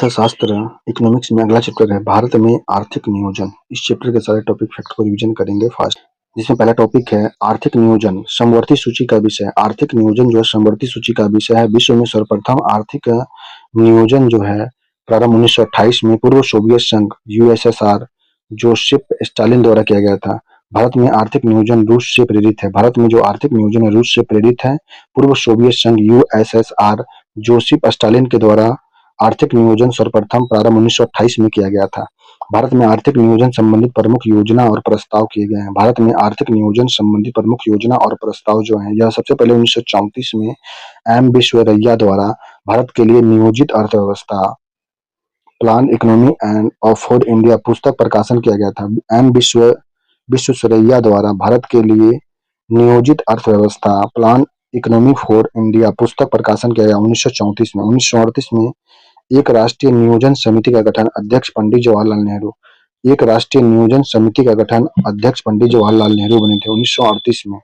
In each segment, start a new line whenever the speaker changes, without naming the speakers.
अर्थशास्त्र इकोनॉमिक्स में अगला चैप्टर है भारत में आर्थिक नियोजन। इस चैप्टर के सारे टॉपिक फैक्ट को रिवीजन करेंगे फास्ट। जिसमें पहला टॉपिक है आर्थिक नियोजन समवर्ती सूची का विषय। आर्थिक नियोजन जो है समवर्ती सूची का विषय है। विश्व में सर्वप्रथम आर्थिक नियोजन जो है प्रारंभ 1928 में पूर्व सोवियत संघ यूएसएसआर जोसेफ स्टालिन द्वारा किया गया था। भारत में आर्थिक नियोजन रूस से प्रेरित है। भारत में जो आर्थिक नियोजन है रूस से प्रेरित है। पूर्व सोवियत संघ यूएसएसआर जोसेफ स्टालिन के द्वारा आर्थिक नियोजन सर्वप्रथम प्रारंभ 1928 में किया गया था। भारत में आर्थिक नियोजन संबंधित प्रमुख योजना और प्रस्ताव किए गए हैं। भारत में आर्थिक नियोजन संबंधी प्रमुख योजना और प्रस्ताव जो है यह सबसे पहले 1934 में एम विश्वेश्वरैया द्वारा भारत के लिए नियोजित अर्थव्यवस्था plan economy and for India पुस्तक प्रकाशन किया गया था। एम विश्वेश्वरैया द्वारा भारत के लिए नियोजित अर्थव्यवस्था प्लान इकोनॉमी फॉर इंडिया पुस्तक प्रकाशन किया गया 1934 में। 1938 में एक राष्ट्रीय नियोजन समिति का गठन अध्यक्ष पंडित जवाहरलाल नेहरू। एक राष्ट्रीय नियोजन समिति का गठन अध्यक्ष पंडित जवाहरलाल नेहरू बने थे 1938 में।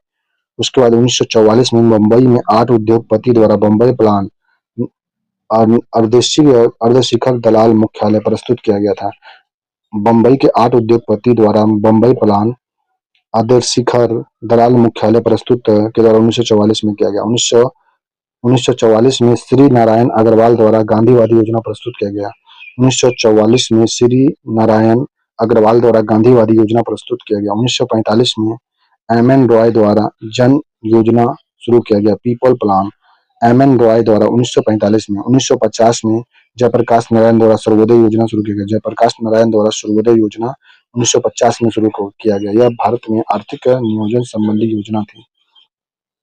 उसके बाद 1944 में मुंबई में 8 उद्योगपति द्वारा बम्बई प्लान अर्धशिखर दलाल मुख्यालय प्रस्तुत किया गया था। बम्बई के 8 उद्योगपति द्वारा बम्बई प्लान अर्धशिखर दलाल मुख्यालय प्रस्तुत के द्वारा 1944 में किया गया। 1944 में श्री नारायण अग्रवाल द्वारा गांधीवादी योजना प्रस्तुत किया गया। 1944 में श्री नारायण अग्रवाल द्वारा गांधीवादी योजना प्रस्तुत किया गया। 1945 में एम एन रॉय द्वारा जन योजना शुरू किया गया people plan M N Roy द्वारा 1945 में। 1950 में जयप्रकाश नारायण द्वारा सर्वोदय योजना शुरू किया गया। जयप्रकाश नारायण द्वारा सर्वोदय योजना 1950 में शुरू किया गया। यह भारत में आर्थिक नियोजन संबंधी योजना थी।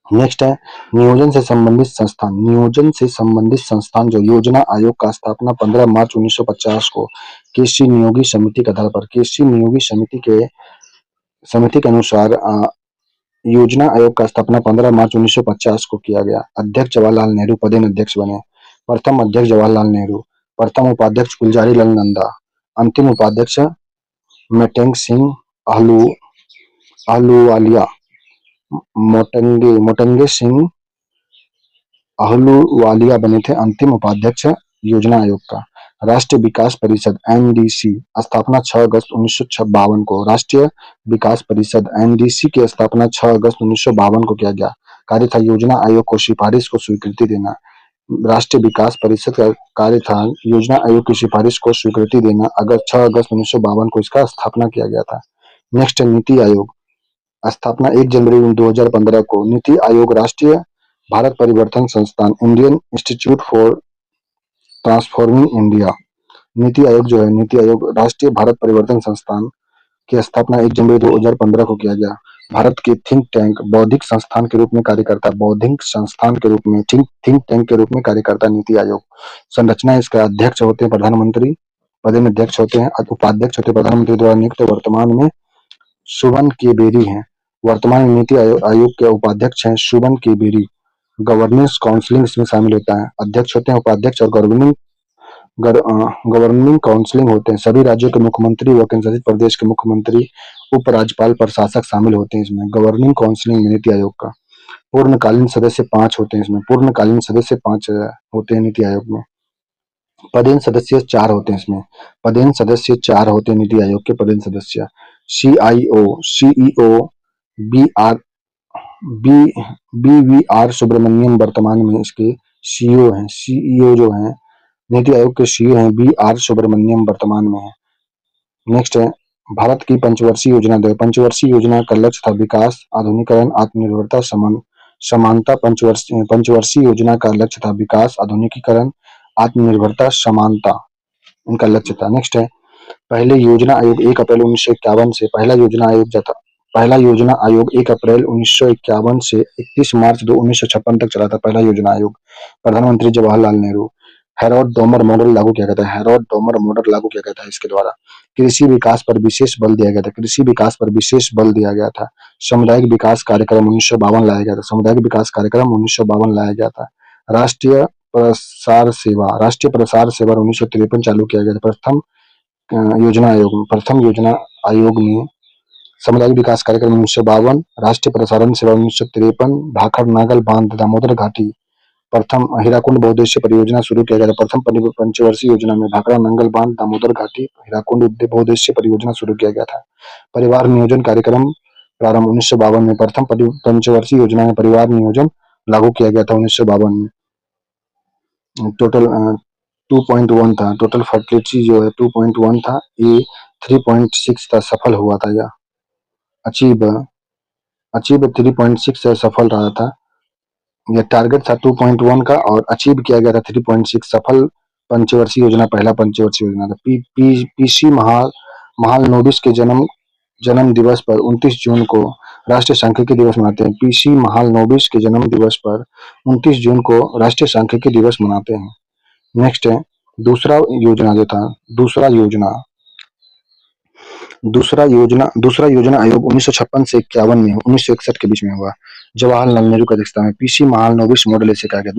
नेक्स्ट है नियोजन से संबंधित संस्थान। नियोजन से संबंधित संस्थान जो योजना आयोग का स्थापना 15 मार्च 1950 को केसी नियोगी समिति के आधार पर केसी नियोगी समिति के अनुसार योजना आयोग का स्थापना 15 मार्च 1950 को किया गया। अध्यक्ष जवाहरलाल नेहरू पदेन अध्यक्ष बने। प्रथम अध्यक्ष जवाहरलाल नेहरू, प्रथम उपाध्यक्ष गुलजारी लाल नंदा, अंतिम उपाध्यक्ष मेटेंग सिंह अहलूवालिया मोटंगे सिंह अहलूवालिया बने थे अंतिम उपाध्यक्ष योजना आयोग का। राष्ट्रीय विकास परिषद एनडीसी स्थापना 6 अगस्त 1952 को। राष्ट्रीय विकास परिषद एनडीसी की स्थापना 6 अगस्त 1952 को किया गया। कार्य था योजना आयोग को सिफारिश को स्वीकृति देना। राष्ट्रीय विकास परिषद का कार्य था योजना आयोग की सिफारिश को स्वीकृति देना। 6 अगस्त 1952 को इसका स्थापना किया गया था। नेक्स्ट नीति आयोग स्थापना 1 जनवरी 2015 को। नीति आयोग राष्ट्रीय भारत परिवर्तन संस्थान Indian institute for transforming India. NITI Aayog जो है नीति आयोग राष्ट्रीय भारत परिवर्तन संस्थान की स्थापना 1 जनवरी 2015 को किया गया। भारत के थिंक टैंक बौद्धिक संस्थान के रूप में कार्य करता है। बौद्धिक संस्थान के रूप में थिंक टैंक के रूप में कार्य करता है नीति आयोग। संरचना इसका अध्यक्ष होते हैं प्रधानमंत्री, पदेन अध्यक्ष होते हैं, उपाध्यक्ष होते हैं प्रधानमंत्री द्वारा नियुक्त। वर्तमान में सुमन के बेरी हैं। वर्तमान में नीति आयोग के उपाध्यक्ष हैं सुमन के बेरी। गवर्नेंस काउंसलिंग इसमें शामिल होता है। अध्यक्ष होते हैं उपाध्यक्ष और गवर्निंग काउंसलिंग होते हैं। सभी राज्यों के मुख्यमंत्री व केंद्र शासित प्रदेश के मुख्यमंत्री, उपराज्यपाल, प्रशासक शामिल होते हैं इसमें गवर्निंग काउंसलिंग में नीति आयोग का। पूर्णकालीन सदस्य 5 होते हैं इसमें। पूर्णकालीन सदस्य 5 होते हैं नीति आयोग में। पदेन सदस्य 4 होते हैं इसमें। पदेन सदस्य 4 होते हैं नीति आयोग के पदेन सदस्य। सीआईओ, सीईओ, बीवीआर सुब्रमण्यम वर्तमान में इसके सीईओ हैं। सीईओ जो हैं नीति आयोग के सीईओ हैं बीआर सुब्रमण्यम वर्तमान में है। नेक्स्ट है भारत की पंचवर्षीय योजना। पंचवर्षीय योजना का लक्ष्य था विकास, आधुनिकीकरण, आत्मनिर्भरता, समानता। पंचवर्षीय योजना का लक्ष्य था विकास, आधुनिकीकरण, आत्मनिर्भरता, समानता इनका लक्ष्य था। नेक्स्ट है पहले योजना आयोग 1 अप्रैल 1951 से पहला योजना आयोग 1 अप्रैल 1951 से 31 मार्च 1956 तक चला था। पहला योजना आयोग प्रधानमंत्री Jawaharlal Nehru. Harold Domar model लागू किया गया था। हैरोल्ड डोमर मॉडल लागू किया गया था इसके द्वारा। कृषि विकास पर विशेष बल दिया गया था। कृषि विकास पर विशेष बल दिया गया था। सामुदायिक विकास कार्यक्रम 1952 लाया गया था। सामुदायिक विकास कार्यक्रम 1952 लाया गया था। राष्ट्रीय प्रसार सेवा 1953 चालू किया गया था। प्रथम योजना आयोग में सामुदायिक विकास कार्यक्रम 1952, राष्ट्रीय प्रसारण सेवा 1953, भाखड़ नागल बांध दामोदर घाटी प्रथम हीराकुंड बहुउद्देशीय परियोजना शुरू किया गया था। प्रथम पंचवर्षीय योजना में भाखड़ा नंगल बांध दामोदर घाटी हीराकुंड बहुउद्देशीय परियोजना शुरू किया गया था। परिवार नियोजन कार्यक्रम प्रारंभ 1952 में। प्रथम पंचवर्षीय योजना में परिवार नियोजन लागू किया गया था 1952 में। टोटल 2.1 था। टोटल फर्टिलिटी जो है 2.1 था, ये 3.6 था, सफल हुआ था यह। अचीव 3.6 से सफल रहा था। यह टारगेट था 2.1 का और अचीव किया गया था 3.6। सफल पंचवर्षीय योजना पहला पंचवर्षीय योजना था। पीसी महालनोबिस के जन्म दिवस पर 29 जून को राष्ट्रीय सांख्यिकी दिवस मनाते हैं। पीसी महालनोबिस के जन्म दिवस पर 29 जून को राष्ट्रीय सांख्यिकी दिवस मनाते हैं। नेक्स्ट है दूसरा योजना जो था, दूसरा योजना आयोग 1956 से 51 में 1961 के बीच में हुआ। जवाहरलाल नेहरू की अध्यक्षता में पीसी महालनोबिस मॉडल इसे कहा गया।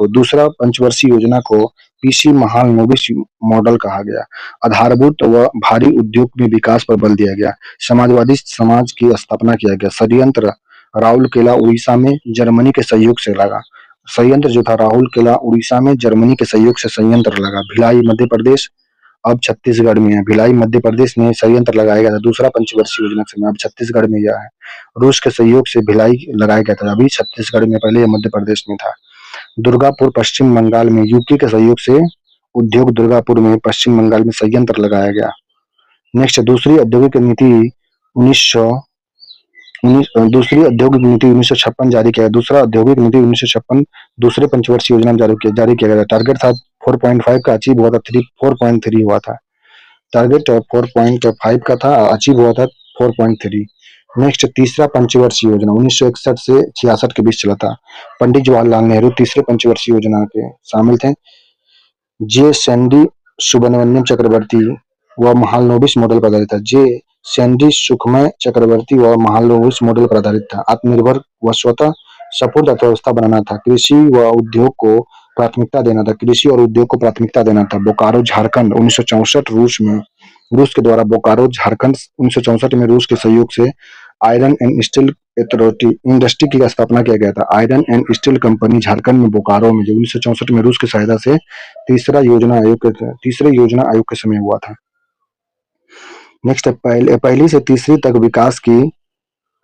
दूसरा पंचवर्षीय योजना को पीसी महालनोबिस मॉडल कहा गया। आधारभूत व भारी उद्योग में विकास पर बल दिया गया। समाजवादी समाज की स्थापना किया गया। षड्यंत्र राउरकेला उड़ीसा में जर्मनी के सहयोग से लगा। संयंत्र जो था राउरकेला उड़ीसा में जर्मनी के सहयोग से संयंत्र लगा। भिलाई मध्य प्रदेश अब छत्तीसगढ़ में है। भिलाई मध्य प्रदेश में संयंत्र लगाया गया था दूसरा पंचवर्षीय योजना के समय, अब छत्तीसगढ़ में यह है। रूस के सहयोग से भिलाई लगाया गया था, अभी छत्तीसगढ़ में, पहले यह मध्य प्रदेश में था। दुर्गापुर पश्चिम बंगाल में यूपी के सहयोग से उद्योग दुर्गापुर में पश्चिम बंगाल में संयंत्र लगाया गया। नेक्स्ट दूसरी औद्योगिक नीति 1956 जारी किया। दूसरा औद्योगिक नीति 1956 दूसरे पंचवर्षीय योजना में जारी किया गया। टारगेट था 4.5 का, अचीव हुआ था 4.3 हुआ था। टारगेट 4.5 का था, अचीव हुआ था 4.3। नेक्स्ट तीसरा पंचवर्षीय योजना 1961 से 66 के बीच चला था। पंडित जवाहरलाल नेहरू तीसरे पंचवर्षीय योजना के शामिल थे। जे सैंडी सुब्रमण्यम चक्रवर्ती व महालनोबिस मॉडल पर आधारित था। जे सैंडी सुखमय चक्रवर्ती व महालनोबिस मॉडल पर आधारित था। आत्मनिर्भर व स्वतः संपूर्ण अर्थव्यवस्था बनाना था। कृषि व उद्योग को प्राथमिकता देना था। कृषि और उद्योग को प्राथमिकता देना था। बोकारो झारखंड 1964 रूस के द्वारा बोकारो झारखंड 1964 में रूस के सहयोग से iron and steel authority industry की स्थापना किया गया था। Iron and steel company Jharkhand में बोकारो में जो 1964 में रूस की सहायता से तीसरे योजना आयोग के समय हुआ था। नेक्स्ट पहली से तीसरी तक विकास की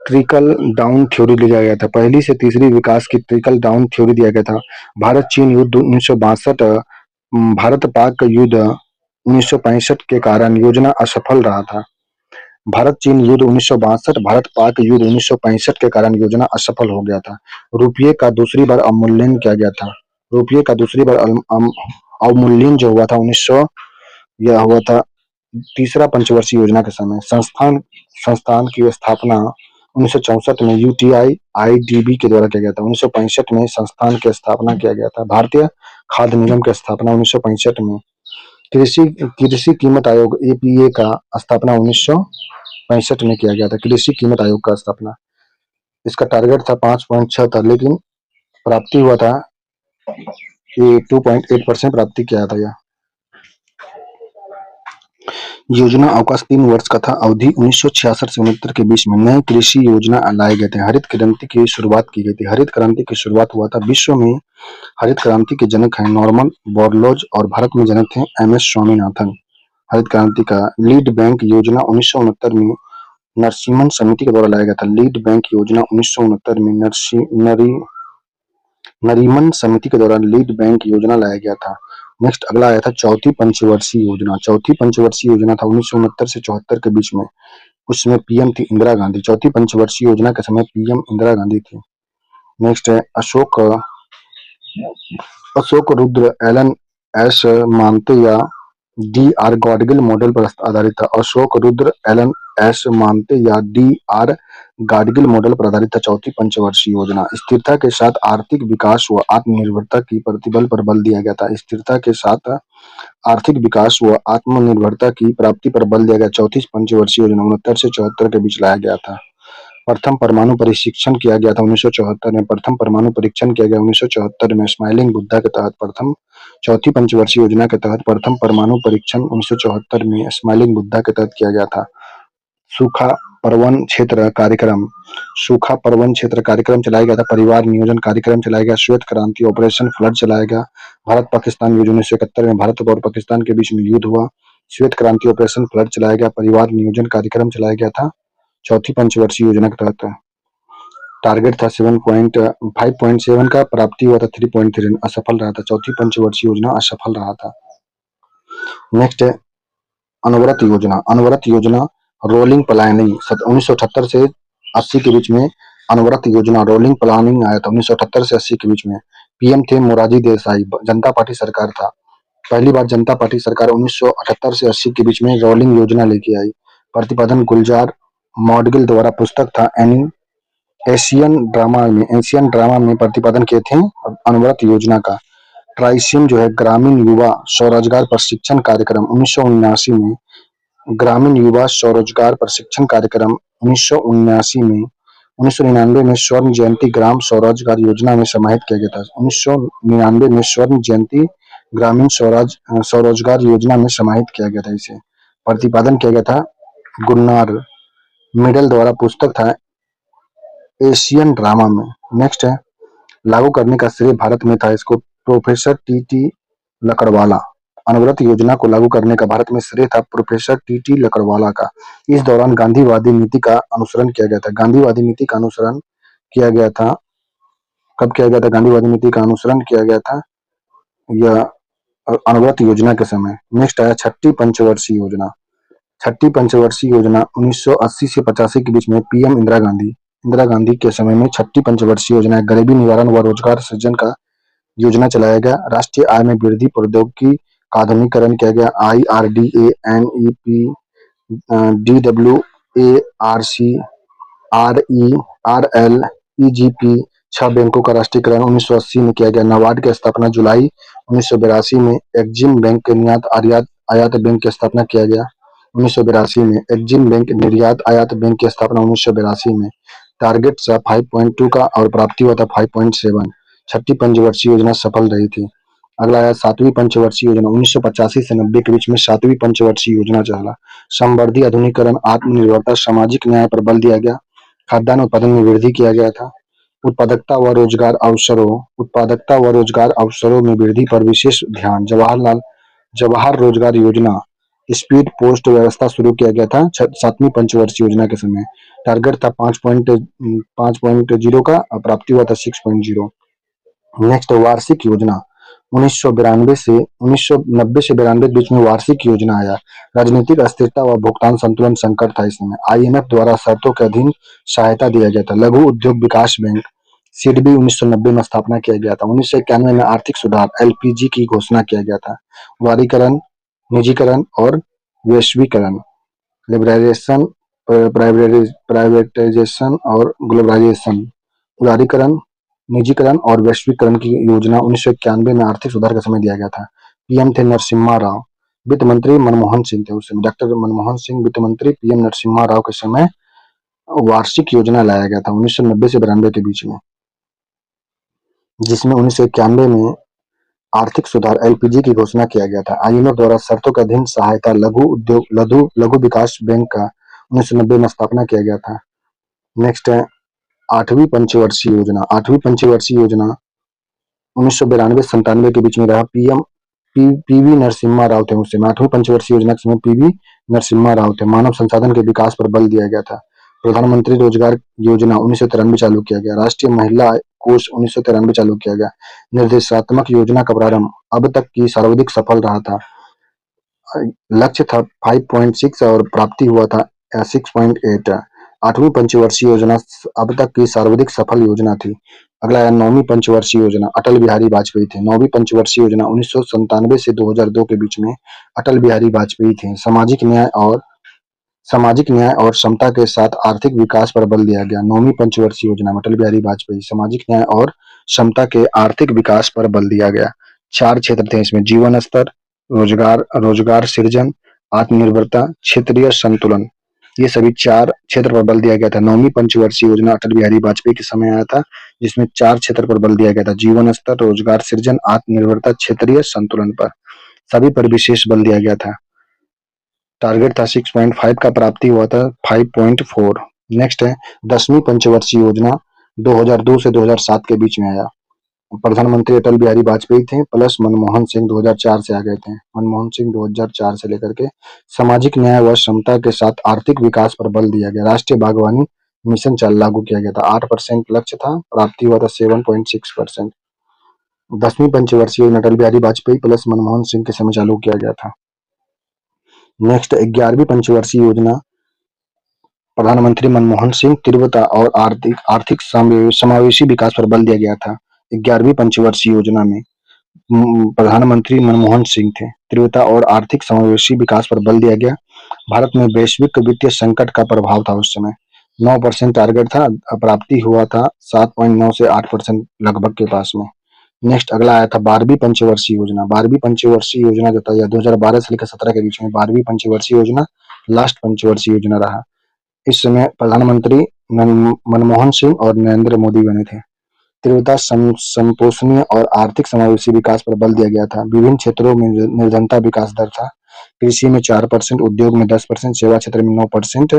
ट्रिकल डाउन थ्योरी लिया गया था। पहली से तीसरी विकास की ट्रिकल डाउन थ्योरी दिया गया था। भारत चीन युद्ध 1962, भारत पाक युद्ध 1965 के कारण योजना असफल रहा था। भारत चीन युद्ध 1962, भारत पाक युद्ध 1965 के कारण योजना असफल हो गया था। रुपये का दूसरी बार अवमूल्यन किया गया था। रुपये का दूसरी बार अवमूल्यन जो हुआ था 1900, यह हुआ था तीसरा पंचवर्षीय योजना के समय। संस्थान की स्थापना 1964 में यूटीआई आईडीबी के द्वारा किया गया था। 1965 में संस्थान की स्थापना किया गया था। भारतीय खाद्य निगम की स्थापना 1965 में। कृषि कीमत आयोग एपीए का स्थापना 1965 में किया गया था। कृषि कीमत आयोग का स्थापना, इसका टारगेट था 5.6 था, लेकिन प्राप्ति हुआ था ये 2.8% प्राप्ति किया था। यह योजना अवकाश 3 वर्ष का था। अवधि 1966 से 69 के बीच में। नए कृषि योजना लाए गए थे। हरित क्रांति की शुरुआत की गई थी। हरित क्रांति की शुरुआत हुआ था। विश्व में हरित क्रांति के जनक हैं नॉर्मन बोरलॉज और भारत में जनक थे एमएस स्वामीनाथन। हरित क्रांति का लीड बैंक योजना 1969 में नरसिम्हन समिति के द्वारा लाया गया था। लीड बैंक योजना 1969 में नरीमन समिति के द्वारा लीड बैंक योजना लाया गया था। नेक्स्ट अगला आया था चौथी पंचवर्षीय योजना। चौथी पंचवर्षीय योजना था 1969 से 74 के बीच में। उस समय पीएम थी इंदिरा गांधी। चौथी पंचवर्षीय योजना के समय पीएम इंदिरा गांधी थी। नेक्स्ट है अशोक रुद्र एलन एस मानते या डी आर गाडगिल मॉडल पर आधारित था। अशोक रुद्र एलन एस मानते या डी आर गाडगिल मॉडल पर आधारित था चौथी पंचवर्षीय योजना। स्थिरता के साथ आर्थिक विकास व आत्मनिर्भरता की प्रतिबल पर बल दिया गया था। स्थिरता के साथ आर्थिक विकास व आत्मनिर्भरता की प्राप्ति पर बल दिया गया। चौथी पंचवर्षीय योजना 69 से 74 के बीच लाया गया था। प्रथम परमाणु परीक्षण किया गया था 1974 में। प्रथम परमाणु परीक्षण किया गया 1974 में स्माइलिंग बुद्धा के तहत। चौथी पंचवर्षीय योजना के तहत प्रथम परमाणु परीक्षण 1974 में स्माइलिंग बुद्धा के तहत किया गया था। सूखा पर्वन क्षेत्र कार्यक्रम, सूखा पर्वन क्षेत्र कार्यक्रम चलाया गया था। परिवार नियोजन कार्यक्रम चलाया गया। श्वेत क्रांति ऑपरेशन फ्लड चलाया गया। भारत पाकिस्तान युद्ध 1971 में भारत और पाकिस्तान के बीच में युद्ध हुआ। श्वेत क्रांति ऑपरेशन फ्लड चलाया गया। परिवार नियोजन कार्यक्रम चलाया गया था। चौथी पंचवर्षीय योजना के तहत टारगेट था 5.7 का, प्राप्ति हुआ था 3.3, असफल रहा था। चौथी पंचवर्षीय योजना असफल रहा था। नेक्स्ट है अनवरत योजना। अनवरत योजना रोलिंग प्लानिंग 1978 से 80 के बीच में अनवरत योजना रोलिंग प्लानिंग आया था 1978 से 80 के बीच में। पीएम थे मोरारजी देसाई, जनता पार्टी सरकार था। पहली बार जनता पार्टी सरकार 1978 से 80 के बीच में रोलिंग योजना लेके आई। प्रतिपादन गुलजार मौडगिल द्वारा पुस्तक था एशियन ड्रामा में प्रतिपादन किए थे अनवरत योजना का। ट्राइसिम जो है ग्रामीण युवा स्वरोजगार प्रशिक्षण कार्यक्रम 1979 में, ग्रामीण युवा स्वरोजगार प्रशिक्षण कार्यक्रम 1979 में, 1999 में स्वर्ण जयंती ग्राम स्वरोजगार योजना में समाहित किया गया था। 1999 में स्वर्ण जयंती ग्रामीण स्वरोजगार योजना में समाहित किया गया था। इसे प्रतिपादन किया गया था गुन्नार मिडल द्वारा, पुस्तक था एशियन ड्रामा में। नेक्स्ट है लागू करने का श्रेय भारत में था, इसको प्रोफेसर टी लकड़वाला। अनवरत योजना को लागू करने का भारत में श्रेय था प्रोफेसर टी लकड़वाला का। इस दौरान गांधीवादी नीति का अनुसरण किया गया था। गांधीवादी नीति का अनुसरण किया गया था। कब किया गया था? गांधीवादी नीति का अनुसरण किया गया था यह अनवरत योजना के समय। नेक्स्ट आया छठी पंचवर्षीय योजना। छठी पंचवर्षीय योजना 1980 से 85 के बीच में पीएम इंदिरा गांधी के समय में छठी पंचवर्षीय योजना गरीबी निवारण व रोजगार सृजन का योजना चलाया गया। राष्ट्रीय आय में वृद्धि, प्रौद्योगिकी का आधुनिकीकरण किया गया। IRDA, NEP, DWARC, RERL, EGP 6 बैंकों का राष्ट्रीयकरण 1980 में किया गया। नाबार्ड की स्थापना जुलाई 1982 में। एक्जिम बैंक निर्यात आयात बैंक की स्थापना किया गया 1982 में। एक्जिम बैंक निर्यात आयात बैंक की स्थापना 1982 में। टारगेट था 5.2 का और प्राप्ति हुआ था 5.7। छठी पंचवर्षीय योजना सफल रही थी। अगला है सातवीं पंचवर्षीय योजना 1985 से 90 के बीच में सातवीं पंचवर्षीय योजना चला। समृद्धि, आधुनिकीकरण, आत्मनिर्भरता, सामाजिक न्याय पर बल दिया गया। खाद्यान्न उत्पादन में वृद्धि किया गया था। उत्पादकता व रोजगार अवसरों में वृद्धि पर विशेष ध्यान। जवाहर रोजगार योजना स्पीड पोस्ट व्यवस्था शुरू किया गया था सातवीं पंचवर्षीय योजना के समय। टारगेट था 5.0 का और प्राप्ति हुआ था 6.0। नेक्स्ट वार्षिक योजना 1990 से 92 के बीच में वार्षिक योजना आया। राजनीतिक अस्थिरता व भुगतान संतुलन संकट था इसमें। IMF द्वारा शर्तों के अधीन सहायता दिया गया था। लघु उद्योग विकास बैंक सिडबी 1990 में स्थापना किया गया था। 1991 में आर्थिक सुधार LPG की घोषणा किया गया था। उदारीकरण, निजीकरण और वैश्वीकरण, लिबरलाइजेशन, प्राइवेटाइजेशन और ग्लोबलाइजेशन। उदारीकरण, निजीकरण और वैश्वीकरण की योजना 1991 में आर्थिक सुधार का समय दिया गया था। पीएम थे नरसिम्हा राव। वित्त मंत्री मनमोहन सिंह थे उस समय। डॉक्टर मनमोहन सिंह वित्त मंत्री, पीएम नरसिम्हा राव के समय वार्षिक योजना लाया गया था 1990 से 92 के बीच में, जिसमें 1991 में आर्थिक सुधार LPG की घोषणा किया गया था। IMF द्वारा शर्तों के अधीन सहायता लघु विकास बैंक का 1990 में स्थापना किया गया था। नेक्स्ट है आठवीं पंचवर्षीय योजना। आठवीं पंचवर्षीय योजना 1992-97 के बीच में रहा। PV नरसिम्हा राव थे उस समय। आठवीं पंचवर्षीय योजना के समय PV नरसिम्हा राव थे। मानव संसाधन के विकास पर बल दिया गया था। प्रधानमंत्री रोजगार योजना 1993 चालू किया गया। राष्ट्रीय महिला कोष 1993 चालू किया गया। निर्देशात्मक योजना का प्रारंभ अब तक की सर्वाधिक सफल रहा था। लक्ष्य था 5.6 और प्राप्ति हुआ था 6.8। आठवीं पंचवर्षीय योजना अब तक की सर्वाधिक सफल योजना थी। अगला है नौवीं पंचवर्षीय योजना। अटल बिहारी वाजपेयी थे। नौवीं पंचवर्षीय योजना 1997 से 2002 के बीच में अटल बिहारी वाजपेयी थे। सामाजिक न्याय और समता के साथ आर्थिक विकास पर बल दिया गया। नौवीं पंचवर्षीय योजना में अटल बिहारी वाजपेयी, सामाजिक न्याय और समता के आर्थिक विकास पर बल दिया गया। 4 क्षेत्र थे इसमें: जीवन स्तर, रोजगार सृजन, आत्मनिर्भरता, क्षेत्रीय संतुलन। ये सभी 4 क्षेत्र पर बल दिया गया था। नौवीं पंचवर्षीय योजना अटल बिहारी वाजपेयी के समय आया था, जिसमें 4 क्षेत्र पर बल दिया गया था: जीवन स्तर, रोजगार सृजन, आत्मनिर्भरता, क्षेत्रीय संतुलन पर। सभी पर विशेष बल दिया गया था। टारगेट था 6.5 का, प्राप्ति हुआ था 5.4। नेक्स्ट है 10वीं पंचवर्षीय योजना, 2002 से 2007 के बीच में आया। प्रधानमंत्री अटल बिहारी वाजपेयी थे प्लस मनमोहन सिंह 2004 से आ गए थे। मनमोहन सिंह 2004 से लेकर के सामाजिक न्याय व समता के साथ आर्थिक विकास पर बल दिया गया। राष्ट्रीय बागवानी मिशन चल लागू किया गया था। 8% लक्ष्य था, प्राप्ति हुआ था 7.6%। 10वीं पंचवर्षीय योजना अटल बिहारी वाजपेयी प्लस मनमोहन सिंह के समय चालू किया गया था। नेक्स्ट 11वीं पंचवर्षीय योजना प्रधानमंत्री मनमोहन सिंह, तीव्रता और आर्थिक समावेशी विकास पर बल दिया गया था। 11वीं पंचवर्षीय योजना में प्रधानमंत्री मनमोहन सिंह थे। तीव्रता और आर्थिक समावेशी विकास पर बल दिया गया। भारत में वैश्विक वित्तीय संकट का प्रभाव था उस समय। 9% टारगेट था, प्राप्ति हुआ था 7.9 से 8% लगभग के पास में। नेक्स्ट अगला आया था 12वीं पंचवर्षीय योजना। 12वीं पंचवर्षीय योजना जो था 2012 से लेकर 17 के बीच में 12वीं पंचवर्षीय योजना लास्ट पंचवर्षीय योजना रहा। इस समय प्रधानमंत्री मनमोहन सिंह और नरेंद्र मोदी बने थे। तीव्रता, संपोषणीय और आर्थिक समावेशी विकास पर बल दिया गया था। विभिन्न क्षेत्रों में निर्धनता विकास दर था। कृषि में 4%, उद्योग में 10%, सेवा क्षेत्र में 9%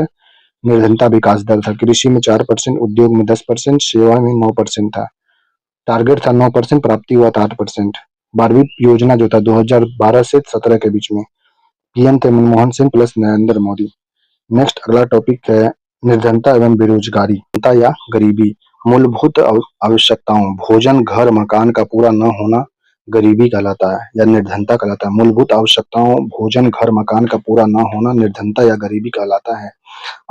निर्धनता विकास दर था। कृषि में 4%, उद्योग में 10%, सेवा में 9% था। टारगेट था 9%, प्राप्ति हुआ था 8%। 12वीं योजना जो था 2012 से 17 के बीच में, पीएम थे मनमोहन सिंह प्लस नरेंद्र मोदी। नेक्स्ट अगला टॉपिक है निर्धनता एवं बेरोजगारी या गरीबी। मूलभूत आवश्यकताओं भोजन, घर, मकान का पूरा न होना गरीबी कहलाता है या निर्धनता कहलाता है। मूलभूत आवश्यकताओं भोजन, घर, मकान का पूरा न होना निर्धनता या गरीबी कहलाता है।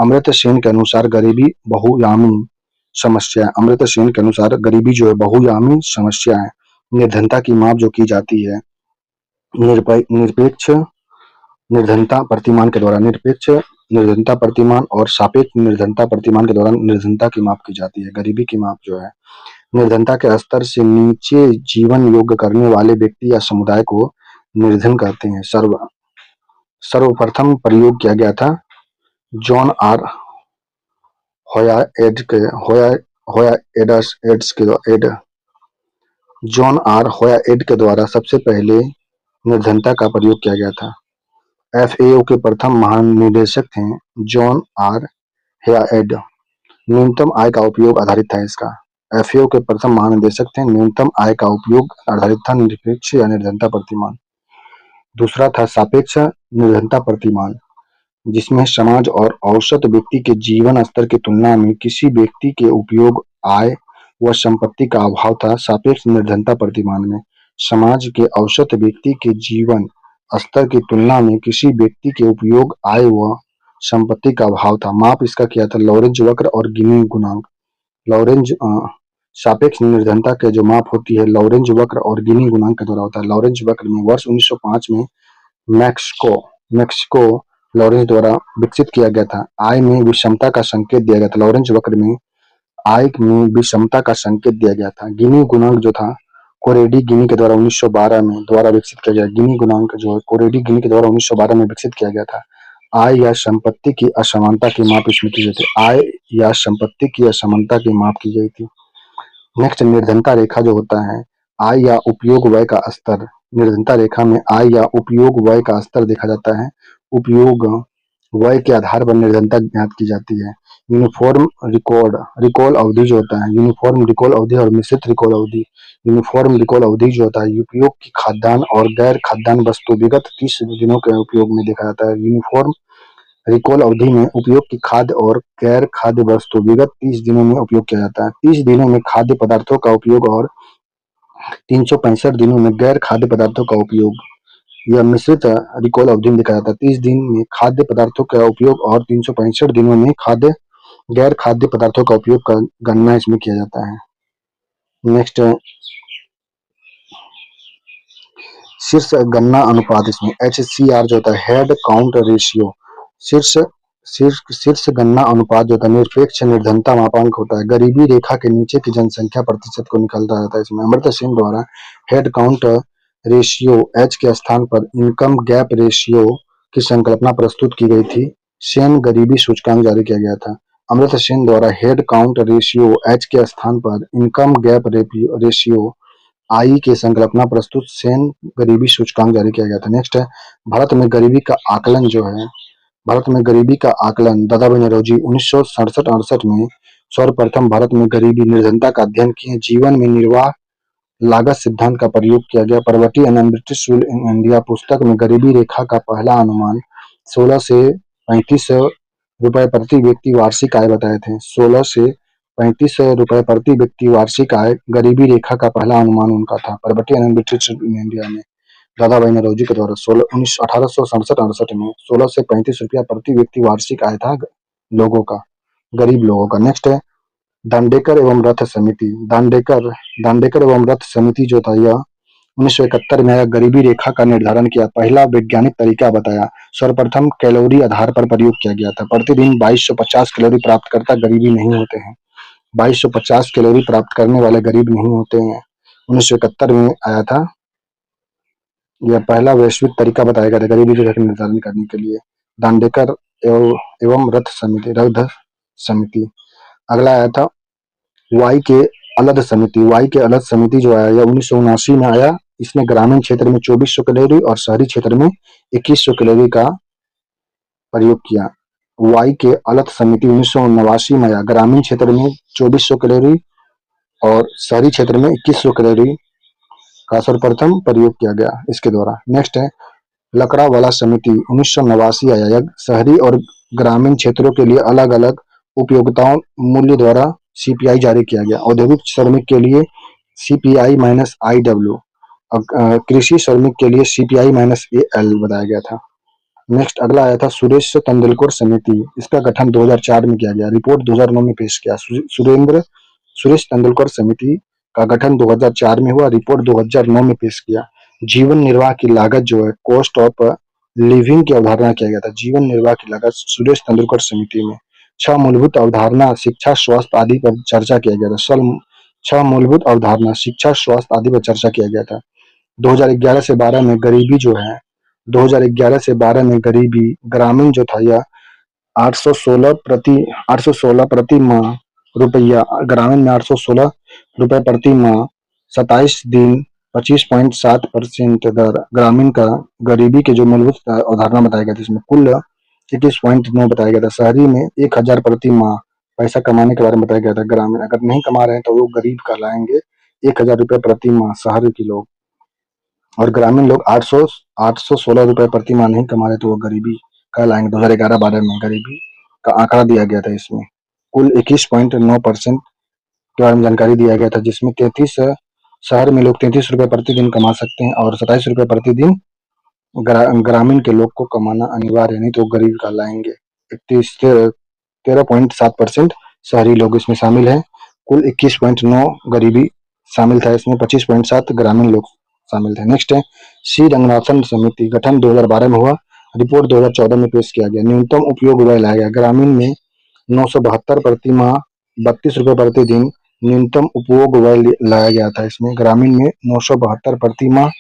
अमर्त्य सेन के अनुसार गरीबी बहुआयामी समस्या है। अमर्त्य सेन के अनुसार गरीबी जो है बहुआयामी समस्या है। निर्धनता की माप जो की जाती है निरपेक्ष निर्धनता प्रतिमान के द्वारा। निरपेक्ष निर्धनता प्रतिमान और सापेक्ष निर्धनता प्रतिमान के दौरान निर्धनता की माप की जाती है। गरीबी की माप जो है निर्धनता के स्तर से नीचे जीवन योग्य करने वाले व्यक्ति या समुदाय को निर्धन कहते हैं। सर्वप्रथम प्रयोग किया गया था जॉन आर होयाएड के द्वारा सबसे पहले निर्धनता का प्रयोग किया गया था। एफएओ के प्रथम महानिदेशक थे जॉन आर हेयाएड। न्यूनतम आय का उपयोग आधारित था इसका। एफएओ के प्रथम महानिदेशक थे, न्यूनतम आय का उपयोग आधारित था निरपेक्ष या निर्धनता प्रतिमान। दूसरा था सापेक्ष निर्धनता प्रतिमान, जिसमें समाज और औसत व्यक्ति के जीवन स्तर की तुलना में किसी व्यक्ति के उपयोग, आय व संपत्ति का अभाव था। सापेक्ष निर्धनता प्रतिमान में समाज के औसत व्यक्ति के जीवन स्तर की तुलना में किसी व्यक्ति के उपयोग, आय व संपत्ति का अभाव था। माप इसका किया था लॉरेंज वक्र और गिनी गुणांक। लॉरेंज सापेक्ष निर्धनता के जो माप होती है लॉरेंज वक्र और गिनी गुणांक के द्वारा होता है। लॉरेंज वक्र में वर्ष 1905 में मैक्सिको लॉरेंज द्वारा विकसित किया गया था। आय में विषमता का संकेत दिया गया था। लॉरेंज वक्र में आय में विषमता का संकेत दिया गया था। गिनी गुणांक जो था कोरेडी गिनी के द्वारा 1912 में द्वारा विकसित किया गया। गिनी गुणांक जो है कोरेडी गिनी के द्वारा 1912 में विकसित किया गया था। आय या संपत्ति की असमानता की माप इसमें की गई थी। आय या संपत्ति की असमानता की माप की गई थी। नेक्स्ट निर्धनता रेखा जो होता है आय या उपयोग व्यय का स्तर। निर्धनता रेखा में आय या उपयोग व्यय का स्तर देखा जाता है। उपयोग व्यय के आधार पर निर्धनता ज्ञात की जाती है। यूनिफॉर्म रिकॉल अवधि जो होता है, यूनिफॉर्म रिकॉल अवधि और मिश्रित रिकॉल अवधि। यूनिफॉर्म रिकॉल अवधि जो होता है उपयोग की खाद्यान्न और गैर खाद्यान्न वस्तु विगत 30 दिनों के उपयोग में देखा जाता है। यूनिफॉर्म रिकॉल अवधि में उपयोग की खाद्य और गैर खाद्य वस्तु विगत 30 दिनों में उपयोग किया जाता है। 30 दिनों में खाद्य पदार्थों का उपयोग और 365 दिनों में गैर खाद्य पदार्थों का उपयोग। यह मिश्रित रिकॉल अवधि में देखा जाता है। 30 दिन में खाद्य पदार्थों का उपयोग और 365 दिनों में गैर खाद्य पदार्थों का उपयोग का गणना इसमें किया जाता है। नेक्स्ट शीर्ष गणना अनुपात, इसमें HCR जो होता है हेड काउंट रेशियो। शीर्ष गणना अनुपात जो होता है निरपेक्ष निर्धनता मापांक होता है। गरीबी रेखा के नीचे की जनसंख्या प्रतिशत को निकालता रहता है। इसमें अमर्त्य सेन द्वारा हेड काउंट रेशियो H के स्थान पर इनकम गैप रेशियो की संकल्पना प्रस्तुत की गई थी। सेन गरीबी सूचकांक जारी किया गया था। अमर्त्य सेन द्वारा हेड काउंट रेशियो H के स्थान पर इनकम गैप रेशियो आई की संकल्पना प्रस्तुत सेन गरीबी सूचकांक जारी किया गया था। नेक्स्ट है भारत में गरीबी का आकलन जो है, भारत में गरीबी का आकलन दादाभाई नौरोजी 1967-68 में सर्वप्रथम भारत में गरीबी निर्धनता का अध्ययन किए। जीवन में निर्वाह लागत सिद्धांत का प्रयोग किया गया। Poverty and British rule in India पुस्तक में गरीबी रेखा का पहला अनुमान 16 से 3500 रुपए प्रति व्यक्ति वार्षिक आय बताए थे। 16 से 3500 रुपए प्रति व्यक्ति वार्षिक आय गरीबी रेखा का पहला अनुमान उनका था। Poverty and British rule in India में दादा भाई नौरोजी के द्वारा 1867-68 में 16 से 35 रुपया प्रति व्यक्ति वार्षिक आय था लोगों का, गरीब लोगों का। नेक्स्ट है दांडेकर एवं रथ समिति। दांडेकर एवं रथ समिति जो था यह 1971 में गरीबी रेखा का निर्धारण किया, पहला वैज्ञानिक तरीका बताया, सर्वप्रथम कैलोरी आधार पर प्रयोग किया गया था। प्रतिदिन 2250 कैलोरी प्राप्त करता गरीबी नहीं होते हैं। 2250 कैलोरी प्राप्त करने वाले गरीब नहीं होते हैं। 1971 में आया था, यह पहला वैश्विक तरीका बताया गया था गरीबी रेखा का निर्धारण करने के लिए। दांडेकर एवं रथ समिति। अगला आया था वाई के अलग समिति जो आया यह 1979 में आया। इसने ग्रामीण क्षेत्र में 2400 कैलोरी और शहरी क्षेत्र में 2100 कैलोरी का प्रयोग किया। वाई के अलग समिति 1989 में आया। ग्रामीण क्षेत्र में 2400 कैलोरी और शहरी क्षेत्र में 2100 कैलोरी का सर्वप्रथम प्रयोग किया गया इसके द्वारा। नेक्स्ट है लकड़ावाला समिति 1989 आया। यह शहरी और ग्रामीण क्षेत्रों के लिए अलग अलग उपयोगिताओं मूल्य द्वारा सीपीआई जारी किया गया। औद्योगिक श्रमिक के लिए सीपीआई माइनस IW, कृषि श्रमिक के लिए सीपीआई माइनस AL बताया गया था। नेक्स्ट अगला आया था सुरेश तेंदुलकर समिति। इसका गठन 2004 में किया गया, रिपोर्ट 2009 में पेश किया। सुरेश तेंदुलकर समिति का गठन 2004 में हुआ, रिपोर्ट 2009 में पेश किया। जीवन निर्वाह की लागत जो है कॉस्ट ऑफ लिविंग की अवधारणा किया गया था। जीवन निर्वाह की लागत सुरेश तेंदुलकर समिति में 6 मूलभूत अवधारणा शिक्षा स्वास्थ्य आदि पर चर्चा किया गया था। 6 मूलभूत अवधारणा शिक्षा स्वास्थ्य आदि पर चर्चा किया गया था। 2011 से 12 में गरीबी जो है 2011 से 12 में गरीबी ग्रामीण जो था यह 816 प्रति माह रुपया, ग्रामीण में 816 रुपए प्रति माह 27 दिन 25.7% दर ग्रामीण का गरीबी के जो मूलभूत अवधारणा बताया गया था इसमें कुल 21.9 बताया गया था। शहरी में 1000 प्रति माह पैसा कमाने के बारे में बताया गया था। ग्रामीण अगर नहीं कमा रहे हैं तो वो गरीब कहलाएंगे, 1000 रुपए प्रति माह शहर के लोग, और ग्रामीण लोग 816 रुपए प्रति माह नहीं कमा रहे तो वो गरीबी कहलाएंगे। 2011-12 में गरीबी का आंकड़ा दिया गया था, इसमें कुल 21.9% के बारे में जानकारी दिया गया था, जिसमें 33 शहर में लोग 33 रुपए प्रति दिन कमा सकते हैं और 27 रुपए प्रति दिन ग्रामीण के लोग को कमाना अनिवार्य, नहीं तो गरीब कहलाएंगे। 13.7% शहरी लोग इसमें शामिल है। कुल 21.9 गरीबी शामिल था इसमें, 25.7 ग्रामीण लोग शामिल थे। नेक्स्ट है सी रंगनाथन समिति, गठन 2012 में हुआ, रिपोर्ट 2014 में पेश किया गया। न्यूनतम उपयोग व्यय लाया गया। ग्रामीण में 972 प्रति माह 32 रुपए प्रति दिन न्यूनतम उपयोग व्यय लाया गया था। इसमें ग्रामीण में 972 प्रति माह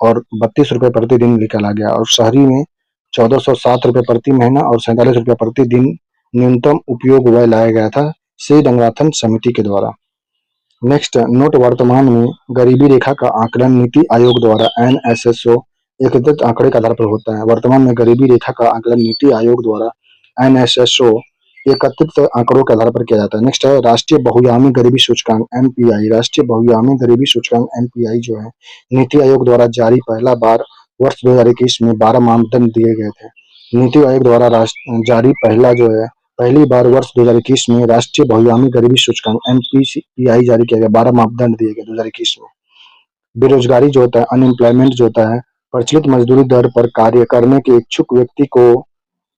और 32 रुपए प्रति दिन निकाला गया, और शहरी में 1407 रुपए प्रति महीना और 47 रुपए प्रति दिन न्यूनतम उपयोग व्यय लाया गया था श्री रंगनाथन समिति के द्वारा। नेक्स्ट नोट, वर्तमान में गरीबी रेखा का आकलन नीति आयोग द्वारा NSSO एकत्रित आंकड़े के आधार पर होता है। वर्तमान में गरीबी रेखा का आकलन नीति आयोग द्वारा NSSO एकत्रित आंकड़ों के आधार पर किया जाता है। नेक्स्ट है राष्ट्रीय बहुआयामी गरीबी सूचकांक NPI। राष्ट्रीय बहुआयामी गरीबी सूचकांक NPI जो है नीति आयोग द्वारा जारी पहला बार वर्ष 2021 में 12 मानदंड दिए गए थे। नीति आयोग द्वारा जारी पहली बार वर्ष 2021 में राष्ट्रीय बहुआयामी गरीबी सूचकांक NPI जारी किया गया, 12 मापदंड दिए गए 2021 में। बेरोजगारी जो होता है, अनएम्प्लॉयमेंट जो होता है, प्रचलित मजदूरी दर पर कार्य करने के इच्छुक व्यक्ति को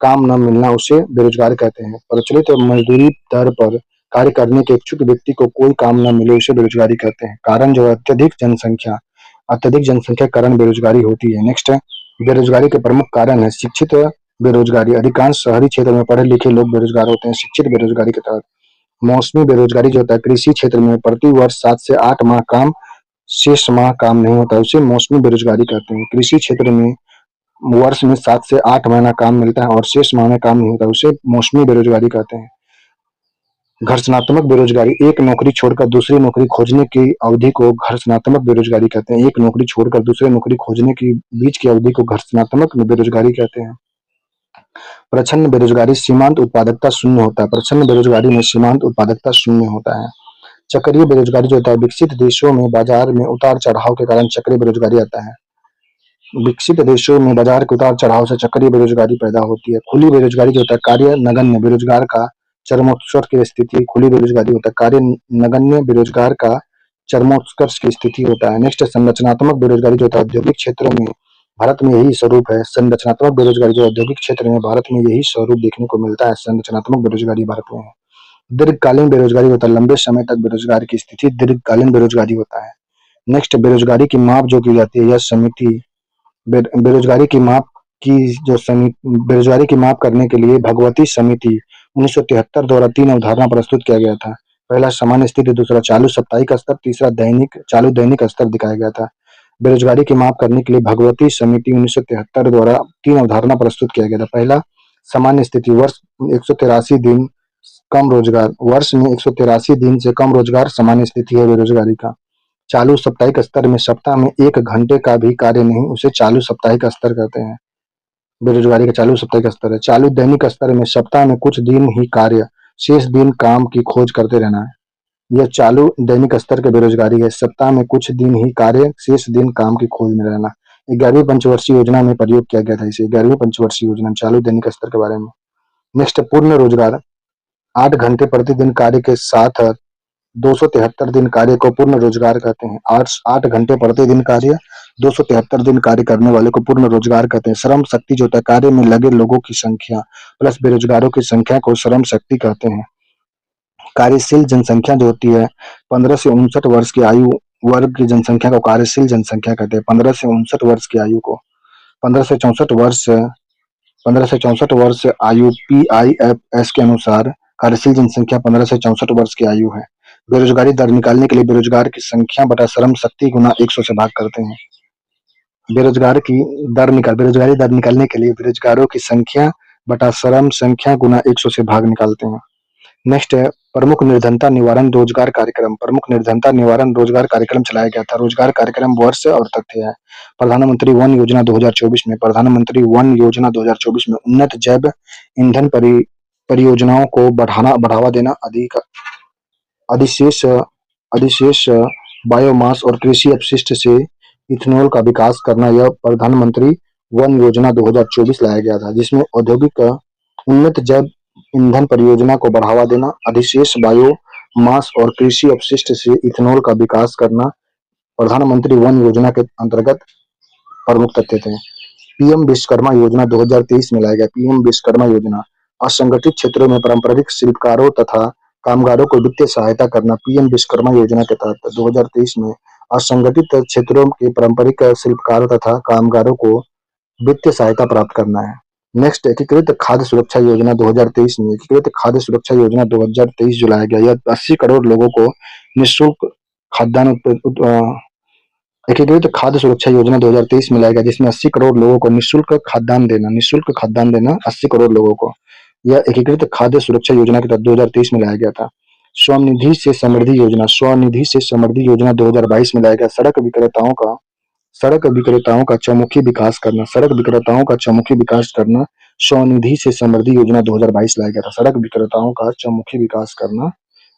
काम न मिलना, उसे बेरोजगार कहते हैं। प्रचलित मजदूरी दर पर कार्य करने के इच्छुक व्यक्ति को कोई काम न मिले उसे बेरोजगारी कहते हैं। कारण जो है अत्यधिक जनसंख्या कारण बेरोजगारी होती है। नेक्स्ट है बेरोजगारी के प्रमुख कारण है शिक्षित बेरोजगारी। अधिकांश शहरी क्षेत्र में पढ़े लिखे लोग बेरोजगार होते हैं शिक्षित बेरोजगारी के तहत। मौसमी बेरोजगारी जो होता है, कृषि क्षेत्र में प्रति वर्ष 7 से 8 माह काम, शेष माह काम नहीं होता, उसे मौसमी बेरोजगारी कहते हैं। कृषि क्षेत्र में वर्ष में 7 से 8 महीना काम मिलता है और शेष माह में काम नहीं होता, उसे मौसमी बेरोजगारी कहते हैं। घर्षणात्मक बेरोजगारी, एक नौकरी छोड़कर दूसरी नौकरी खोजने की अवधि को घर्षणात्मक बेरोजगारी कहते हैं। एक नौकरी छोड़कर दूसरी नौकरी खोजने की बीच की अवधि को घर्षणात्मक बेरोजगारी कहते हैं। प्रच्छन्न बेरोजगारी, सीमांत उत्पादकता शून्य होता है। प्रच्छन्न बेरोजगारी में सीमांत उत्पादकता शून्य होता है। चक्रीय बेरोजगारी जो होता है, विकसित देशों में बाजार में उतार चढ़ाव के कारण चक्रीय बेरोजगारी आता है। विकसित देशों में बाजार के उतार चढ़ाव से चक्रीय बेरोजगारी पैदा होती है। खुली बेरोजगारी जो होता है, कार्य नगण्य बेरोजगार का चरमोत्कर्ष की स्थिति खुली बेरोजगारी होता है। कार्य नगण्य बेरोजगार का चरमोत्कर्ष की स्थिति होता है। नेक्स्ट, संरचनात्मक बेरोजगारी जो होता है, औद्योगिक क्षेत्रों में भारत में यही स्वरूप है। संरचनात्मक बेरोजगारी जो औद्योगिक क्षेत्र में भारत में यही स्वरूप देखने को मिलता है। संरचनात्मक बेरोजगारी भारत में है। दीर्घकालीन बेरोजगारी होता है, लंबे समय तक बेरोजगार की स्थिति दीर्घकालीन बेरोजगारी होता है। नेक्स्ट, बेरोजगारी की माप जो की जाती है, यह समिति बेरोजगारी की माप की जो समिति बेरोजगारी की माप करने के लिए भगवती समिति 1973 द्वारा 3 अवधारणा प्रस्तुत किया गया था। पहला सामान्य स्थिति, दूसरा चालू साप्ताहिक स्तर, तीसरा चालू दैनिक स्तर दिखाया गया था। बेरोजगारी की माप करने के लिए भगवती समिति 1973 द्वारा 3 अवधारणा प्रस्तुत किया गया था। पहला सामान्य स्थिति, वर्ष 183 दिन कम रोजगार, वर्ष में 183 दिन से कम रोजगार सामान्य स्थिति है बेरोजगारी का। चालू साप्ताहिक स्तर में सप्ताह में 1 घंटे का भी कार्य नहीं, उसे चालू साप्ताहिक स्तर कहते हैं। बेरोजगारी का चालू साप्ताहिक स्तर है। चालू दैनिक स्तर में सप्ताह में कुछ दिन ही कार्य, शेष दिन काम की खोज करते रहना है। यह चालू दैनिक स्तर की बेरोजगारी है। सप्ताह में कुछ दिन ही कार्य, शेष दिन काम की खोज में रहना। 11वीं पंचवर्षीय योजना में प्रयोग किया गया था इसे। 11वीं पंचवर्षीय योजना में चालू दैनिक स्तर के बारे में। नेक्स्ट, पूर्ण रोजगार, 8 घंटे प्रतिदिन कार्य के साथ 273 दिन कार्य को पूर्ण रोजगार कहते हैं। 8 घंटे प्रतिदिन कार्य, 273 दिन कार्य करने वाले को पूर्ण रोजगार कहते हैं। श्रम शक्ति जो होता है, कार्य में लगे लोगों की संख्या प्लस बेरोजगारों की संख्या को श्रम शक्ति कहते हैं। कार्यशील जनसंख्या जो होती है, 15 से 59 वर्ष की आयु वर्ग की जनसंख्या को कार्यशील जनसंख्या कहते हैं। 15 से 59 वर्ष की आयु को 15 से 64 वर्ष 15 से 64 वर्ष आयु PIFS के अनुसार कार्यशील जनसंख्या 15 से 64 वर्ष की आयु है। बेरोजगारी दर निकालने के लिए बेरोजगार की संख्या बटा श्रम शक्ति गुना 100 से भाग करते हैं। बेरोजगारी दर निकालने के लिए बेरोजगारों की संख्या बटा श्रम संख्या गुना 100 से भाग निकालते हैं। नेक्स्ट है प्रमुख निर्धनता निवारण रोजगार कार्यक्रम। प्रमुख निर्धनता निवारण रोजगार कार्यक्रम चलाया गया था। रोजगार कार्यक्रम वर्ष और तथ्य है। प्रधानमंत्री वन योजना 2024 में प्रधानमंत्री वन योजना 2024 में उन्नत जैव ईंधन परियोजनाओं को बढ़ावा देना, अधिशेष अधिशेष बायोमास और कृषि अपशिष्ट से इथेनॉल का विकास करना, यह प्रधानमंत्री वन योजना 2024 लाया गया था, जिसमें औद्योगिक उन्नत जैव ईंधन परियोजना को बढ़ावा देना, अधिशेष बायोमास और कृषि अपशिष्ट से इथेनॉल का विकास करना प्रधानमंत्री वन योजना के अंतर्गत प्रमुख तथ्य थे। पीएम विश्वकर्मा योजना 2023 में लाया गया। पीएम विश्वकर्मा योजना असंगठित क्षेत्रों में पारंपरिक शिल्पकारों तथा कामगारों को वित्तीय सहायता करना। पीएम विश्वकर्मा योजना के तहत 2023 में असंगठित क्षेत्रों के पारंपरिक शिल्पकारों तथा कामगारों को वित्तीय सहायता प्राप्त करना है। नेक्स्ट, एकीकृत खाद्य सुरक्षा योजना 2023 में एकीकृत खाद्य सुरक्षा योजना 2023 जो लाया गया, यह 80 करोड़ लोगों को निःशुल्क खाद्यान्न एकीकृत खाद्य सुरक्षा योजना 2023 में लाया गया, जिसमें 80 करोड़ लोगों को निःशुल्क खाद्यान्न देना 80 करोड़ लोगों को। यह एकीकृत खाद्य सुरक्षा योजना के तहत 2023 में लाया गया था। स्वनिधि से समृद्धि योजना 2022 में लाया गया। सड़क विक्रेताओं का चौमुखी विकास करना स्वनिधि से समृद्धि योजना 2022 लाया गया था। सड़क विक्रेताओं का चौमुखी विकास करना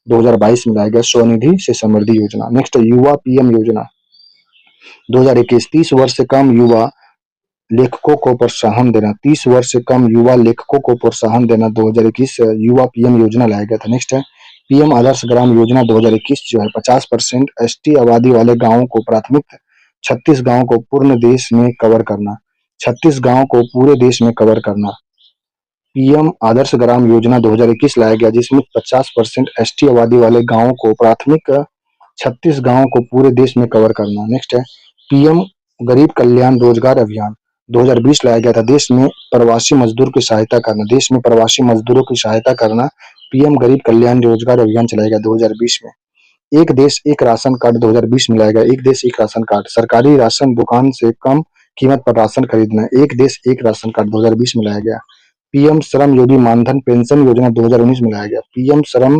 2022 में लाया गया स्वनिधि से समृद्धि योजना। नेक्स्ट, युवा पीएम योजना 2021, 30 वर्ष से कम युवा लेखकों को प्रोत्साहन देना। 30 वर्ष से कम युवा लेखकों को प्रोत्साहन देना 2021 युवा पीएम योजना लाया गया था। नेक्स्ट है पीएम आदर्श ग्राम योजना 2021 जो है 50% एसटी आबादी वाले गांवों को प्राथमिक 36 गांवों को पूरे देश में कवर करना। 36 गांवों को पूरे देश में कवर करना। पीएम आदर्श ग्राम योजना 2021 लाया गया, जिसमें 50% एसटी आबादी वाले गांवों को प्राथमिक 36 गांवों को पूरे देश में कवर करना। नेक्स्ट है पीएम गरीब कल्याण रोजगार अभियान 2020 लाया गया था। देश में प्रवासी मजदूरों की सहायता करना पीएम गरीब कल्याण रोजगार अभियान चलाया गया 2020 में। एक देश एक राशन कार्ड 2020 में लाया गया। एक देश एक राशन कार्ड, सरकारी राशन दुकान से कम कीमत पर राशन खरीदना। एक देश एक राशन कार्ड 2020 में लाया गया। पीएम श्रम योगी मानधन पेंशन योजना 2019 में लाया गया। पीएम श्रम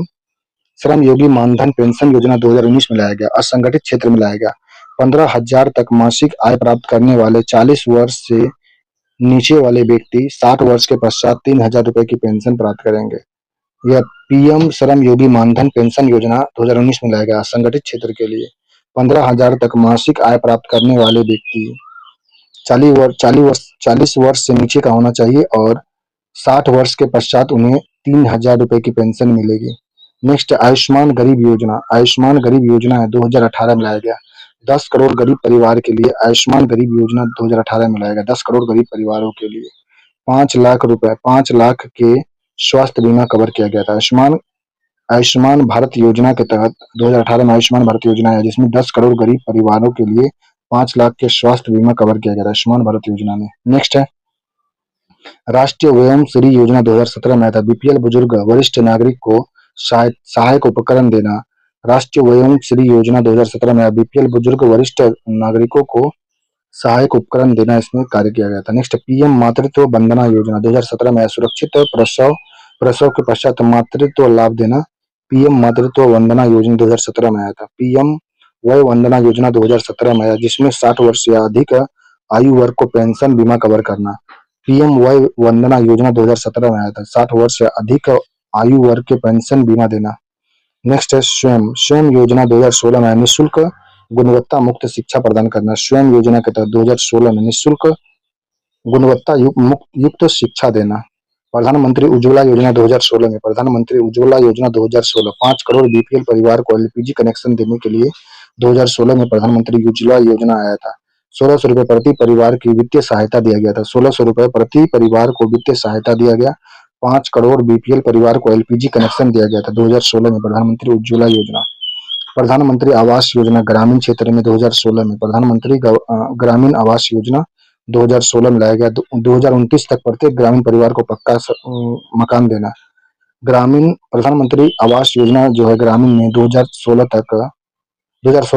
श्रम योगी मानधन पेंशन योजना 2019 में लाया गया। असंगठित क्षेत्र में लाया गया। 15,000 तक मासिक आय प्राप्त करने वाले 40 वर्ष से नीचे वाले व्यक्ति 60 वर्ष के पश्चात 3,000 रुपए की पेंशन प्राप्त करेंगे। यह पीएम श्रम योगी मानधन पेंशन योजना 2019 में लाया गया। असंगठित क्षेत्र के लिए 15,000 तक मासिक आय प्राप्त करने वाले व्यक्ति 40 वर्ष से नीचे का होना चाहिए और 60 वर्ष के पश्चात उन्हें 3,000 रुपए की पेंशन मिलेगी। नेक्स्ट, आयुष्मान गरीब योजना। आयुष्मान गरीब योजना है 2018 में लाया गया। 10 करोड़ गरीब परिवार के लिए आयुष्मान गरीब योजना 2018 में लाया गया। 10 करोड़ गरीब परिवारों के लिए 5 लाख के स्वास्थ्य बीमा कवर किया गया था। आयुष्मान भारत योजना के तहत 2018 में आयुष्मान भारत योजना है जिसमें 10 करोड़ गरीब परिवारों के लिए 5 लाख के स्वास्थ्य बीमा कवर किया गया था आयुष्मान भारत योजना में। नेक्स्ट है राष्ट्रीय वयोम श्री योजना 2017 में आया था। बीपीएल बुजुर्ग वरिष्ठ नागरिक को सहायक उपकरण देना। राष्ट्रीय वयोम श्री योजना 2017 में आया। बीपीएल बुजुर्ग वरिष्ठ नागरिकों को सहायक उपकरण देना इसमें कार्य किया गया था। नेक्स्ट, पीएम मातृत्व वंदना योजना 2017 में आया। सुरक्षित प्रसव के पश्चात मातृत्व लाभ देना। पीएम मातृत्व वंदना योजना 2017 में आया था। पीएम वय वंदना योजना 2017 में आया जिसमें 60 वर्ष या अधिक आयु वर्ग को पेंशन बीमा कवर करना। पीएम वय वंदना योजना 2017 में आया था। 60 वर्ष या अधिक आयु वर्ग के पेंशन बीमा देना। नेक्स्ट है स्वयं योजना 2016 में निःशुल्क गुणवत्ता मुक्त शिक्षा प्रदान करना। स्वयं योजना के तहत 2016 में निःशुल्क गुणवत्ता युक्त शिक्षा देना। प्रधानमंत्री उज्ज्वला योजना 2016 में प्रधानमंत्री उज्ज्वला योजना 2016 5 करोड़ बीपीएल परिवार को एलपीजी कनेक्शन देने के लिए 2016 में प्रधानमंत्री उज्ज्वला योजना आया था। 1,600 रुपए प्रति परिवार की वित्तीय सहायता दिया गया था। 1,600 रुपए प्रति परिवार को वित्तीय सहायता दिया गया। 5 करोड़ बीपीएल परिवार को एलपीजी कनेक्शन दिया गया था 2016 में प्रधानमंत्री उज्ज्वला योजना। प्रधानमंत्री आवास योजना ग्रामीण क्षेत्र में 2016 में प्रधानमंत्री ग्रामीण आवास योजना 2016 में लाया गया। 2029 तक प्रत्येक ग्रामीण परिवार को पक्का मकान देना। ग्रामीण प्रधानमंत्री आवास योजना जो है ग्रामीण में 2016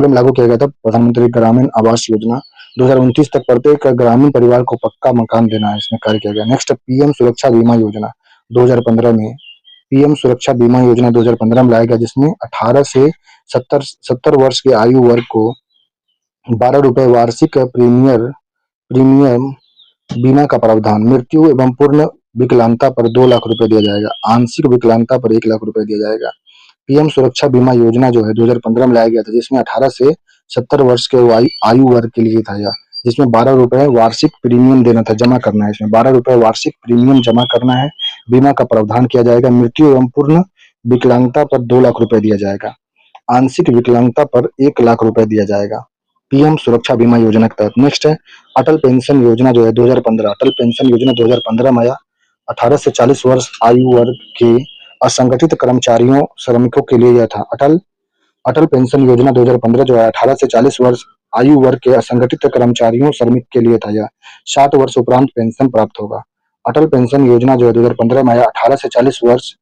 में लागू किया गया था। प्रधानमंत्री ग्रामीण आवास योजना 2029 तक प्रत्येक ग्रामीण परिवार को पक्का मकान देना है इसमें कार्य किया गया। नेक्स्ट, पीएम सुरक्षा बीमा योजना 2015 में पीएम सुरक्षा बीमा योजना 2015 में लाया गया जिसमें 18 से 70 वर्ष के आयु वर्ग को 12 रुपए वार्षिक प्रीमियम बीमा का प्रावधान। मृत्यु एवं पूर्ण विकलांगता पर 2 लाख रुपए दिया जाएगा। आंशिक विकलांगता पर 1 लाख रुपए दिया जाएगा। पीएम सुरक्षा बीमा योजना जो है 2015 में लाया गया था जिसमें 18 से 70 वर्ष के आयु वर्ग के लिए था यह, जिसमें 12 रुपए वार्षिक प्रीमियम देना था, जमा करना है। इसमें 12 रुपए वार्षिक प्रीमियम जमा करना है। बीमा का प्रावधान किया जाएगा। मृत्यु एवं पूर्ण विकलांगता पर 2 लाख रुपए दिया जाएगा। आंशिक विकलांगता पर 1 लाख रुपए दिया जाएगा पीएम सुरक्षा बीमा योजना के तहत। नेक्स्ट है अटल पेंशन योजना जो है 2015। अटल पेंशन योजना 2015 में आया। 18 से 40 वर्ष आयु वर्ग के असंगठित कर्मचारियों श्रमिकों के लिए यह था। अटल पेंशन योजना 2015 जो है 18 से 40 वर्ष आयु वर्ग के असंगठित कर्मचारियों श्रमिक के लिए था। यह 60 वर्ष उपरांत पेंशन प्राप्त होगा। अटल पेंशन योजना जो है 2015 में आया। 18 से 40 वर्ष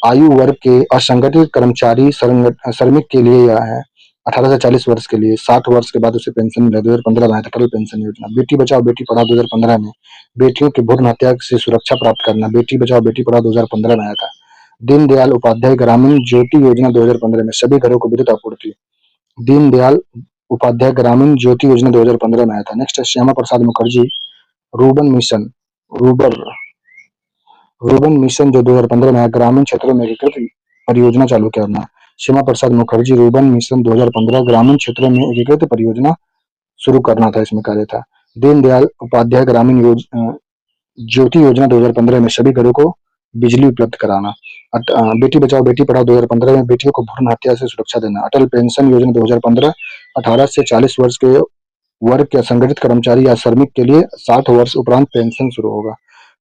आयु वर्ग के असंगठित कर्मचारी श्रमिक के लिए यह है। 18 से 40 वर्ष के लिए 60 वर्ष के बाद उसे पेंशन मिला। 2015 में आया था अटल पेंशन योजना। बेटी बचाओ बेटी पढ़ाओ 2015 में बेटियों की भ्रूण हत्या से सुरक्षा प्राप्त करना। बेटी बचाओ बेटी पढ़ाओ 2015 में आया था। दीनदयाल उपाध्याय ग्रामीण ज्योति योजना 2015 में सभी घरों को विद्युत आपूर्ति। दीनदयाल उपाध्याय ग्रामीण ज्योति योजना 2015 में आया था। नेक्स्ट है श्यामा प्रसाद मुखर्जी रूबन मिशन जो 2015 में आया। ग्रामीण क्षेत्रों में एकीकृत परियोजना चालू करना। श्यामा प्रसाद मुखर्जी रूबन मिशन 2015 ग्रामीण क्षेत्रों में एकीकृत परियोजना शुरू करना था, इसमें कार्य था। दीनदयाल उपाध्याय ग्रामीण ज्योति योजना 2015 में सभी घरों को बिजली उपलब्ध कराना। बेटी बचाओ बेटी पढ़ाओ 2015 में बेटियों को भ्रूण हत्या से सुरक्षा देना। अटल पेंशन योजना 2015 18 से 40 वर्ष के वर्ग के असंगठित कर्मचारी या श्रमिक के लिए 60 वर्ष उपरांत पेंशन शुरू होगा।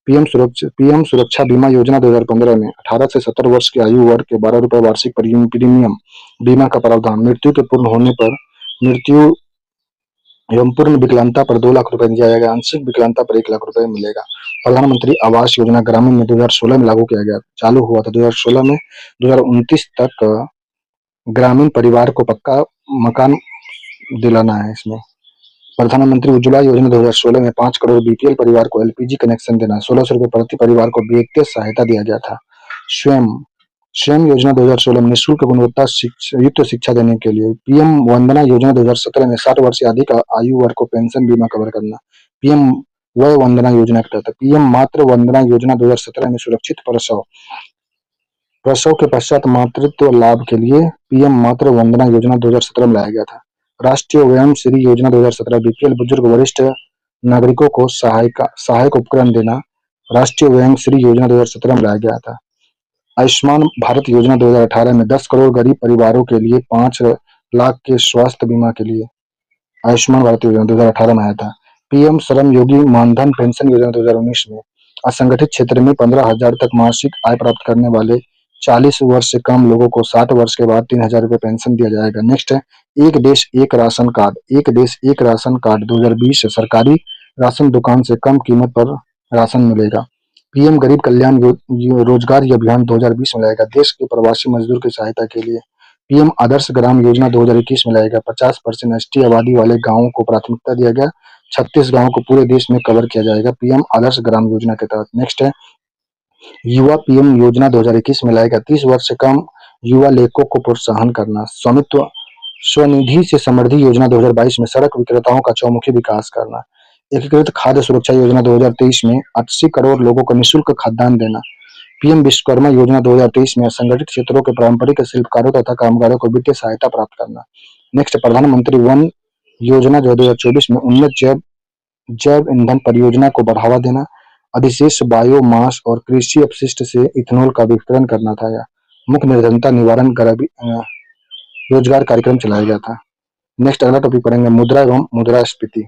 पीएम सुरक्षा बीमा योजना 2015 में 18 से 70 वर्ष की आयु वर्ग के 12 रुपए वार्षिक प्रीमियम बीमा का प्रावधान। मृत्यु के पूर्ण होने पर मृत्यु एवं पूर्ण विकलांगता पर 2 लाख रुपए दिया जाएगा। आंशिक विकलांगता पर 1 लाख रुपए मिलेगा। प्रधानमंत्री आवास योजना ग्रामीण में 2016 में लागू किया गया, चालू हुआ था 2016 में। 2029 तक ग्रामीण परिवार को पक्का मकान दिलाना है। इसमें प्रधानमंत्री उज्ज्वला योजना 2016 में 5 करोड़ बीपीएल परिवार को एलपीजी कनेक्शन देना। 1,600 रुपए प्रति परिवार को वित्तीय सहायता दिया गया था। स्वयं स्वयं योजना 2016 में निःशुल्क गुणवत्ता युक्त शिक्षा देने के लिए। पीएम वंदना योजना 2017 में 60 वर्ष से अधिक आयु वर्ग को पेंशन बीमा कवर करना। पीएम वय वंदना योजना के तहत पीएम मातृ वंदना योजना 2017 में सुरक्षित प्रसव प्रसव के पश्चात मातृत्व लाभ के लिए पीएम मातृ वंदना योजना 2017 में लाया गया था। राष्ट्रीय व्यायाम श्री योजना 2017 बीपीएल बुजुर्ग वरिष्ठ नागरिकों को सहायक उपकरण देना। राष्ट्रीय व्यायाम श्री योजना 2017 में लाया गया था। आयुष्मान भारत योजना 2018 में 10 करोड़ गरीब परिवारों के लिए 5 लाख के स्वास्थ्य बीमा के लिए आयुष्मान भारत योजना 2018 में आया था। पीएम श्रम योगी मानधन पेंशन योजना 2019 में असंगठित क्षेत्र में 15,000 तक मासिक आय प्राप्त करने वाले 40 वर्ष से कम लोगों को 60 वर्ष के बाद 3,000 रुपये पेंशन दिया जाएगा। नेक्स्ट है एक देश एक राशन कार्ड। एक देश एक राशन कार्ड 2020 सरकारी राशन दुकान से कम कीमत पर राशन मिलेगा। पीएम गरीब कल्याण रोजगार अभियान 2020 में लाएगा देश के प्रवासी मजदूर की सहायता के लिए। पीएम आदर्श ग्राम योजना 2021 में लाएगा 50% एसटी आबादी वाले गांवों को प्राथमिकता दिया गया। 36 गांवों को पूरे देश में कवर किया जाएगा पीएम आदर्श ग्राम योजना के तहत। नेक्स्ट है युवा पीएम योजना 2021 में लाएगा 30 वर्ष से कम युवा लेखकों को प्रोत्साहन करना। स्वामित्व स्वनिधि से समृद्धि योजना 2022 में सड़क विक्रेताओं का चौमुखी विकास करना। एकीकृत खाद्य सुरक्षा योजना 2023 में 80 करोड़ लोगों को निःशुल्क खाद्यान्न देना। पीएम विश्वकर्मा योजना 2023 में असंगठित क्षेत्रों के पारंपरिक शिल्पकारों तथा कामगारों को वित्तीय सहायता प्राप्त करना। नेक्स्ट प्रधानमंत्री वन योजना 2024 में उन्नत जैव ईंधन परियोजना को बढ़ावा देना। अधिशेष बायोमास और कृषि अपशिष्ट से इथेनॉल का वितरण करना था। या मुख्य निर्धनता निवारण रोजगार कार्यक्रम चलाया गया था। नेक्स्ट अगला टॉपिक पढ़ेंगे मुद्रा एवं मुद्रास्फीति।